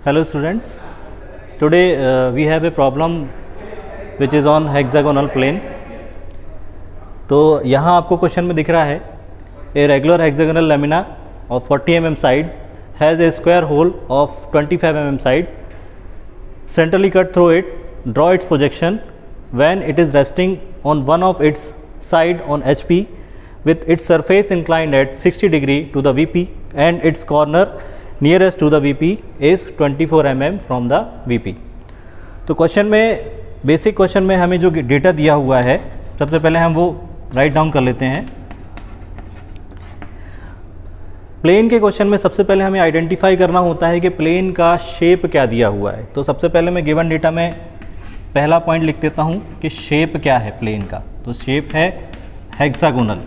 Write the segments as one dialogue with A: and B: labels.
A: Hello students, today we have a problem which is on hexagonal plane. तो यहाँ आपको question में दिख रहा है a regular hexagonal lamina of 40 mm side has a square hole of 25 mm side. Centrally cut through it, draw its projection when it is resting on one of its side on HP with its surface inclined at 60 degree to the VP and its corner nearest to the VP is 24 mm from the VP। तो question में basic question में हमें जो data दिया हुआ है सबसे पहले हम वो राइट डाउन कर लेते हैं। प्लेन के क्वेश्चन में सबसे पहले हमें आइडेंटिफाई करना होता है कि प्लेन का शेप क्या दिया हुआ है। तो सबसे पहले मैं गिवन डेटा में पहला पॉइंट लिख देता हूँ कि शेप क्या है प्लेन का। तो शेप है हेक्सागोनल।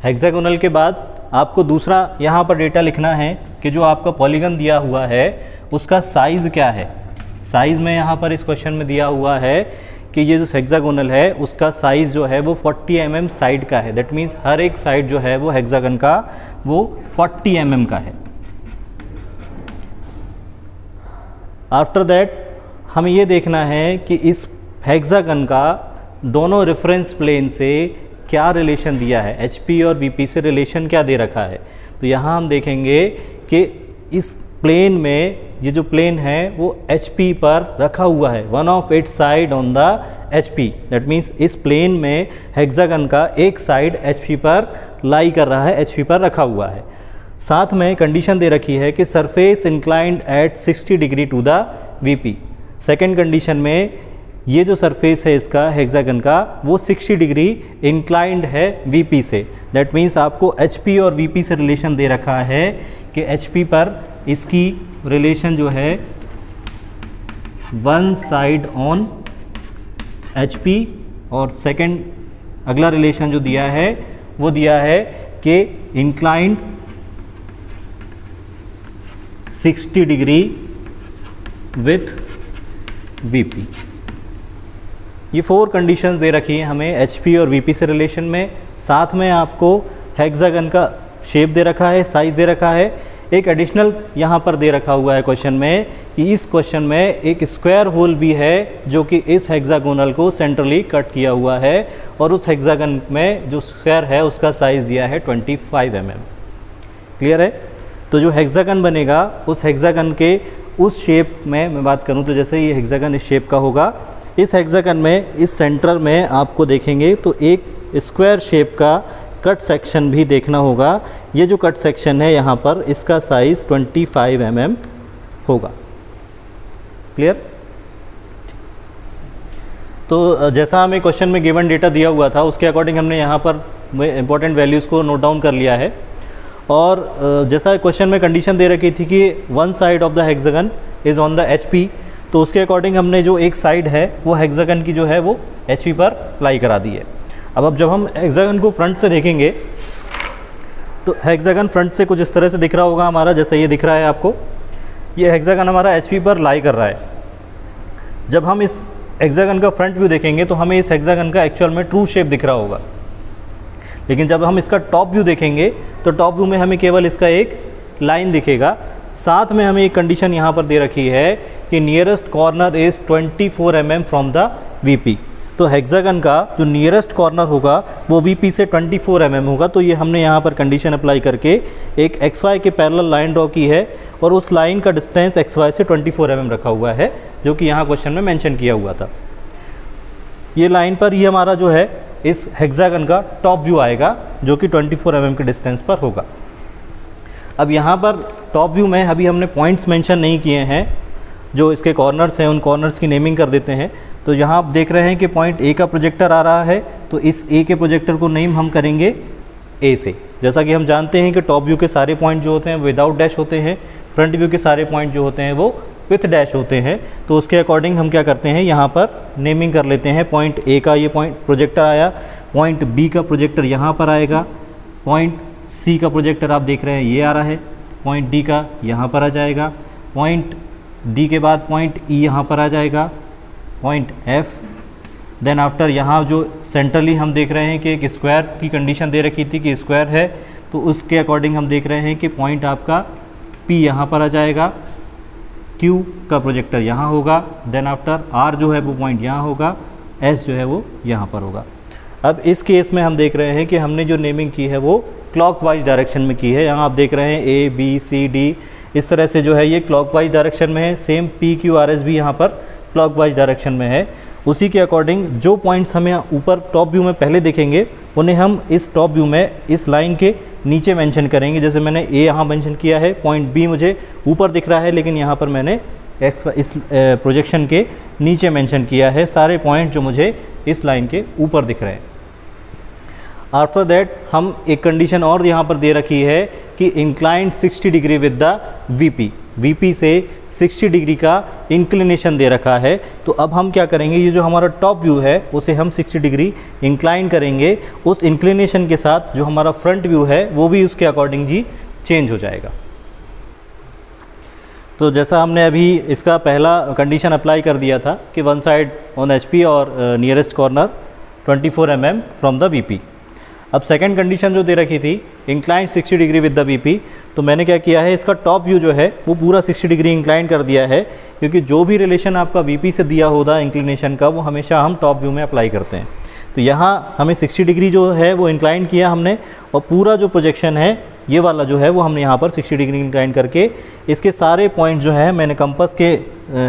A: हेक्सागोनल के बाद आपको दूसरा यहाँ पर डेटा लिखना है कि जो आपका पॉलीगन दिया हुआ है उसका साइज़ क्या है। साइज़ में यहाँ पर इस क्वेश्चन में दिया हुआ है कि ये जो हेक्सागोनल है उसका साइज़ जो है वो 40 mm साइड का है। दैट मीन्स हर एक साइड जो है वो हेक्सागन का वो 40 mm का है। आफ्टर दैट हमें ये देखना है कि इस हेक्सागन का दोनों रेफरेंस प्लेन से क्या रिलेशन दिया है, HP और VP से रिलेशन क्या दे रखा है। तो यहाँ हम देखेंगे कि इस प्लेन में ये जो प्लेन है वो HP पर रखा हुआ है, one of its side on the HP। That means इस प्लेन में हेक्सागन का एक साइड HP पर लाई कर रहा है, HP पर रखा हुआ है। साथ में कंडीशन दे रखी है कि surface inclined at 60 degree to the VP। Second condition में ये जो सरफेस है इसका हेक्सागन का वो 60 डिग्री इंक्लाइंड है VP से। दैट मीन्स आपको HP और VP से रिलेशन दे रखा है कि HP पर इसकी रिलेशन जो है वन साइड ऑन HP और सेकंड अगला रिलेशन जो दिया है वो दिया है कि इंक्लाइंड 60 डिग्री विथ VP। ये 4 कंडीशंस दे रखी हैं हमें HP और VP से रिलेशन में। साथ में आपको हेक्सागन का शेप दे रखा है, साइज़ दे रखा है। एक एडिशनल यहाँ पर दे रखा हुआ है क्वेश्चन में कि इस क्वेश्चन में एक स्क्वायर होल भी है जो कि इस हेक्सागोनल को सेंट्रली कट किया हुआ है और उस हेक्सागन में जो स्क्वायर है उसका साइज़ दिया है 25 mm। क्लियर है। तो जो हेक्सागन बनेगा उस हेक्सागन के उस शेप में मैं बात करूँ तो जैसे ये हेक्सागन इस शेप का होगा, इस हेक्सागन में इस सेंटर में आपको देखेंगे तो एक स्क्वायर शेप का कट सेक्शन भी देखना होगा। ये जो कट सेक्शन है यहाँ पर इसका साइज़ 25 mm होगा। क्लियर। तो जैसा हमें क्वेश्चन में गिवन डेटा दिया हुआ था उसके अकॉर्डिंग हमने यहाँ पर इंपॉर्टेंट वैल्यूज़ को नोट डाउन कर लिया है। और जैसा क्वेश्चन में कंडीशन दे रखी थी कि one side of the hexagon is on the HP, तो उसके अकॉर्डिंग हमने जो एक साइड है वो हेक्सागन की जो है वो HP पर लाई करा दी है। अब जब हम हेक्सागन को फ्रंट से देखेंगे तो हेक्सागन फ्रंट से कुछ इस तरह से दिख रहा होगा हमारा, जैसे ये दिख रहा है आपको। ये हेक्सागन हमारा HP पर लाई कर रहा है। जब हम इस हेक्सागन का फ्रंट व्यू देखेंगे तो हमें इस हेक्सागन का एक्चुअल में ट्रू शेप दिख रहा होगा, लेकिन जब हम इसका टॉप व्यू देखेंगे तो टॉप व्यू में हमें केवल इसका एक लाइन दिखेगा। साथ में हमें एक कंडीशन यहाँ पर दे रखी है कि nearest corner is 24 mm from the VP। तो हेक्सागन का जो नियरेस्ट कॉर्नर होगा वो VP से 24 mm होगा। तो ये हमने यहाँ पर कंडीशन अप्लाई करके एक XY के पैरेलल लाइन ड्रॉ की है और उस लाइन का डिस्टेंस XY से 24 mm रखा हुआ है जो कि यहाँ क्वेश्चन में मेंशन किया हुआ था। ये लाइन पर ही हमारा जो है इस हेक्सागन का टॉप व्यू आएगा जो कि 24 mm के डिस्टेंस पर होगा। अब यहाँ पर टॉप व्यू में अभी हमने पॉइंट्स मेंशन नहीं किए हैं, जो इसके कॉर्नर्स हैं उन कॉर्नर्स की नेमिंग कर देते हैं। तो यहाँ आप देख रहे हैं कि पॉइंट A का प्रोजेक्टर आ रहा है, तो इस A के प्रोजेक्टर को नेम हम करेंगे A से। जैसा कि हम जानते हैं कि टॉप व्यू के सारे पॉइंट जो होते हैं विदाउट डैश होते हैं, फ्रंट व्यू के सारे पॉइंट जो होते हैं वो विथ डैश होते हैं। तो उसके अकॉर्डिंग हम क्या करते हैं, यहाँ पर नेमिंग कर लेते हैं। पॉइंट A का ये पॉइंट प्रोजेक्टर आया, पॉइंट B का प्रोजेक्टर यहाँ पर आएगा, पॉइंट C का प्रोजेक्टर आप देख रहे हैं ये आ रहा है, पॉइंट D का यहाँ पर आ जाएगा, पॉइंट D के बाद पॉइंट E यहाँ पर आ जाएगा, पॉइंट F। देन आफ्टर यहाँ जो सेंट्रली हम देख रहे हैं कि एक स्क्वायर की कंडीशन दे रखी थी कि स्क्वायर है, तो उसके अकॉर्डिंग हम देख रहे हैं कि पॉइंट आपका P यहाँ पर आ जाएगा, Q का प्रोजेक्टर यहाँ होगा, देन आफ्टर R जो है वो पॉइंट यहाँ होगा, S जो है वो यहाँ पर होगा। अब इस केस में हम देख रहे हैं कि हमने जो नेमिंग की है वो क्लॉकवाइज डायरेक्शन में की है। यहाँ आप देख रहे हैं A B C D इस तरह से जो है ये क्लॉकवाइज डायरेक्शन में है। Same P Q R S भी यहाँ पर क्लॉकवाइज डायरेक्शन में है। उसी के अकॉर्डिंग जो पॉइंट्स हमें ऊपर टॉप व्यू में पहले दिखेंगे उन्हें हम इस टॉप व्यू में इस लाइन के नीचे मेंशन करेंगे। जैसे मैंने A यहाँ मेंशन किया है, पॉइंट B मुझे ऊपर दिख रहा है लेकिन यहाँ पर मैंने एक्स इस प्रोजेक्शन के नीचे मेंशन किया है सारे पॉइंट जो मुझे इस लाइन के ऊपर दिख रहे हैं। आफ्टर दैट हम एक कंडीशन और यहाँ पर दे रखी है कि inclined 60 degree with the VP से 60 डिग्री का इंक्लिनेशन दे रखा है। तो अब हम क्या करेंगे, ये जो हमारा टॉप व्यू है उसे हम 60 डिग्री इंक्लाइन करेंगे। उस इंक्लिनेशन के साथ जो हमारा फ्रंट व्यू है वो भी उसके अकॉर्डिंग जी चेंज हो जाएगा। तो जैसा हमने अभी इसका पहला कंडीशन अप्लाई कर दिया था कि वन साइड ऑन HP और nearest corner 24 mm from the VP। अब सेकंड कंडीशन जो दे रखी थी inclined 60 degree with the VP, तो मैंने क्या किया है, इसका टॉप व्यू जो है वो पूरा 60 डिग्री इंक्लाइन कर दिया है, क्योंकि जो भी रिलेशन आपका VP से दिया होगा इंक्लिनेशन का वो हमेशा हम टॉप व्यू में अप्लाई करते हैं। तो यहाँ हमें 60 डिग्री जो है वो इंक्लाइन किया हमने, और पूरा जो प्रोजेक्शन है ये वाला जो है वो हमने यहाँ पर 60 डिग्री इंक्लाइन करके इसके सारे पॉइंट जो है मैंने कंपास के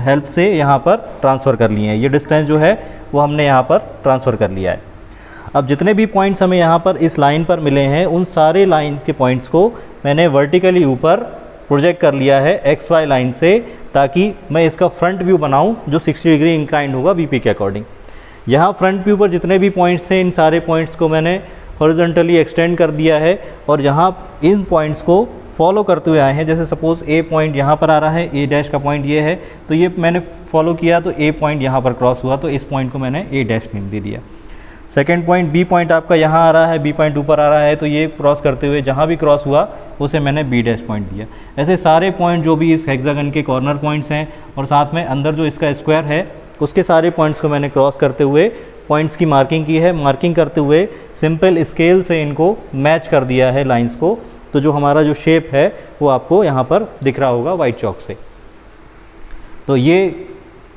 A: हेल्प से यहाँ पर ट्रांसफ़र कर लिए हैं। ये डिस्टेंस जो है वो हमने यहाँ पर ट्रांसफ़र कर लिया है। अब जितने भी पॉइंट्स हमें यहाँ पर इस लाइन पर मिले हैं उन सारे लाइन के पॉइंट्स को मैंने वर्टिकली ऊपर प्रोजेक्ट कर लिया है XY लाइन से, ताकि मैं इसका फ्रंट व्यू बनाऊँ जो 60 डिग्री इंक्लाइंड होगा VP के अकॉर्डिंग। यहाँ फ्रंट व्यू पर जितने भी पॉइंट्स थे इन सारे पॉइंट्स को मैंने हॉरिजॉन्टली एक्सटेंड कर दिया है, और यहाँ इन पॉइंट्स को फॉलो करते हुए आए हैं। जैसे सपोज़ A पॉइंट यहाँ पर आ रहा है, A डैश का पॉइंट ये है, तो ये मैंने फॉलो किया तो A पॉइंट यहाँ पर क्रॉस हुआ, तो इस पॉइंट को मैंने A डैश नेम दे दिया। सेकेंड पॉइंट B पॉइंट आपका यहाँ आ रहा है, B पॉइंट ऊपर आ रहा है, तो ये क्रॉस करते हुए जहाँ भी क्रॉस हुआ उसे मैंने B डैश पॉइंट दिया। ऐसे सारे पॉइंट जो भी इस हेक्सागन के कॉर्नर पॉइंट्स हैं और साथ में अंदर जो इसका स्क्वायर है उसके सारे पॉइंट्स को मैंने क्रॉस करते हुए पॉइंट्स की मार्किंग की है। मार्किंग करते हुए सिंपल स्केल से इनको मैच कर दिया है लाइंस को, तो जो हमारा जो शेप है वो आपको यहाँ पर दिख रहा होगा वाइट चॉक से। तो ये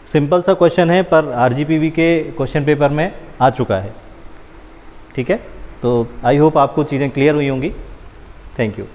A: सिंपल सा क्वेश्चन है पर RGPV के क्वेश्चन पेपर में आ चुका है। ठीक है, तो आई होप आपको चीज़ें क्लियर हुई होंगी। Thank you.